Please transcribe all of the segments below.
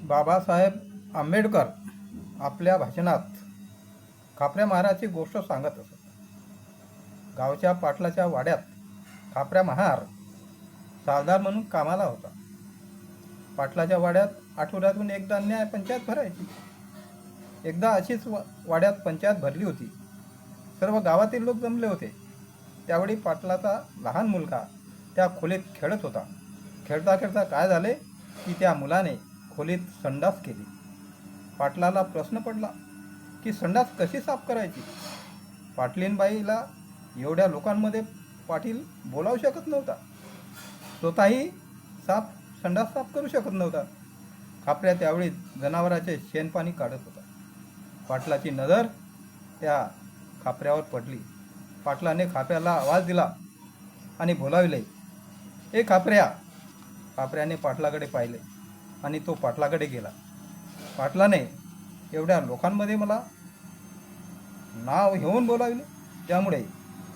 बाबासाहेब आंबेडकर आपल्या भाषणात खापऱ्या महाराची गोष्ट सांगत असत. गावच्या पाटलाच्या वाड्यात खापऱ्या महार सावदार म्हणून कामाला होता. पाटलाच्या वाड्यात आठवड्यातून एकदा न्याय पंचायत भरायची. एकदा अशीच वाड्यात पंचायत भरली होती. सर्व गावातील लोक जमले होते. त्यावेळी पाटलाचा लहान मुलगा त्या खोलीत खेळत होता. खेळता खेळता काय झाले की त्या मुलाने खोलीत संडास केली. पाटलाला प्रश्न पडला की संडास कशी साफ करायची. पाटलीनबाईला एवढ्या लोकांमध्ये पाटील बोलावू शकत नव्हता. स्वतःही संडास साफ करू शकत नव्हता. खापऱ्या त्यावेळी जनावराचे शेणपाणी काढत होता. पाटलाची नजर त्या खापऱ्यावर पडली. पाटलाने खापऱ्याला आवाज दिला आणि बोलाविले, ए खापऱ्या. खापऱ्याने पाटलाकडे पाहिले आणि तो पाटलाकडे गेला. पाटलाने एवढ्या लोकांमध्ये मला नाव घेऊन बोलाविले. त्यामुळे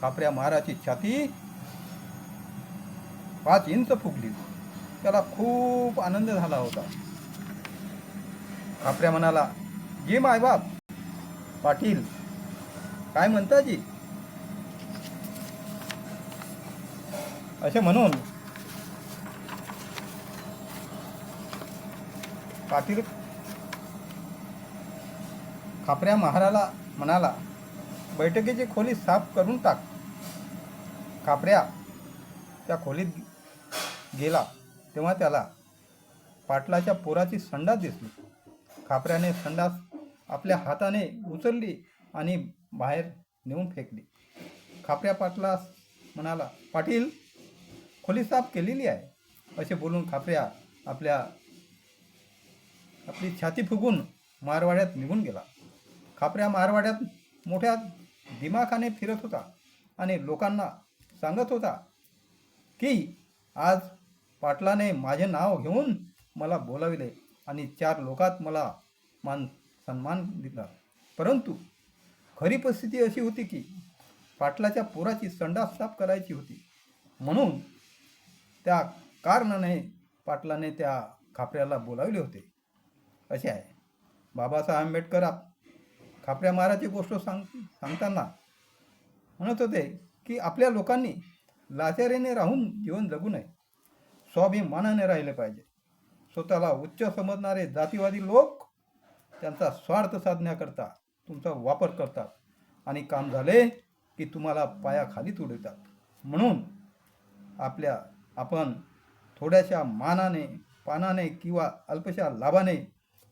खापऱ्या महाराची छाती 5 इंच फुगली. त्याला खूप आनंद झाला होता. खापऱ्या म्हणाला, जी मायबाप. पाटील, काय म्हणता जी. असे म्हणून पाटील खापऱ्या महाराला म्हणाला, बैठकीची खोली साफ करून टाक. खापऱ्या त्या खोलीत गेला तेव्हा त्याला पाटलाच्या पोराची संडास दिसली. खापऱ्याने संडास आपल्या हाताने उचलली आणि बाहेर नेऊन फेकली. खापऱ्या पाटलास म्हणाला, पाटील, खोली साफ केलेली आहे. असे बोलून खापऱ्या आपली छाती फुगून मारवाड्यात निघून गेला. खापऱ्या मारवाड्यात मोठ्या दिमाखाने फिरत होता आणि लोकांना सांगत होता की आज पाटलाने माझे नाव घेऊन मला बोलाविले आणि 4 लोकात मला सन्मान दिला. परंतु खरी परिस्थिती अशी होती की पाटलाच्या पोराची संडास साफ करायची होती. म्हणून त्या कारणाने पाटलाने त्या खापऱ्याला बोलावले होते. असे आहे. बाबासाहेब आंबेडकर खापऱ्या महाराची गोष्ट सांगताना म्हणत होते की आपल्या लोकांनी लाचारीने राहून जीवन जगू नये. स्वाभिमानाने राहिले पाहिजे. स्वतःला उच्च समजणारे जातीवादी लोक त्यांचा स्वार्थ साधण्याकरता तुमचा वापर करतात आणि काम झाले की तुम्हाला पायाखाली तुडवतात. म्हणून आपण थोड्याशा मानाने, पानाने किंवा अल्पशा लाभाने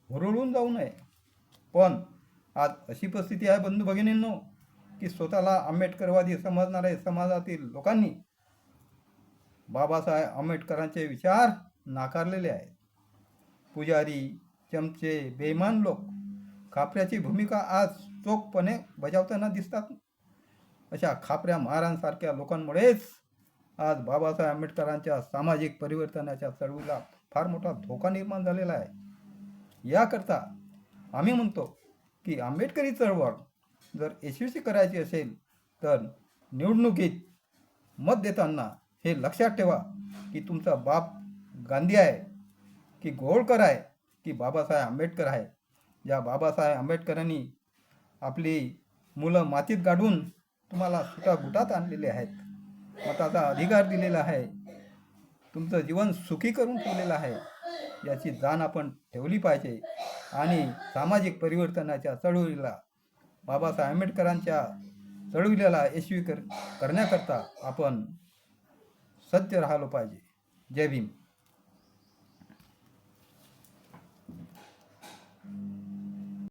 हुरळून जाऊ नये. पण आज अशी परिस्थिती आहे बंधू भगिनींनो की स्वतःला आंबेडकरवादी समजणारे समाजातील लोकांनी बाबासाहेब आंबेडकरांचे विचार नाकारलेले आहेत. पुजारी, चमचे, बेईमान लोक खापऱ्याची भूमिका आज चोखपणे बजावताना दिसतात. अशा खापऱ्या महारांसारख्या लोकांमुळेच आज बाबासाहेब आंबेडकरांच्या सामाजिक परिवर्तनाच्या चळवळीला फार मोठा धोका निर्माण झालेला आहे. याकरता आम्ही म्हणतो की आंबेडकरी चळवळ जर यशस्वी करायची असेल तर निवडणुकीत मत देताना हे लक्षात ठेवा की तुमचा बाप गांधी आहे की गोळकर आहे की बाबासाहेब आंबेडकर आहे. ज्या बाबासाहेब आंबेडकरांनी आपली मुलं मातीत गाडून तुम्हाला सुटागुटात आणलेले आहेत, मताचा अधिकार दिलेला आहे, तुमचं जीवन सुखी करून ठेवलेलं आहे, याची जाण आपण ठेवली पाहिजे. आणि सामाजिक परिवर्तनाच्या चळवळीला, बाबासाहेब आंबेडकरांच्या चळवळीला यशस्वी करण्याकरता आपण सज्ज राहिलो पाहिजे. जय भीम.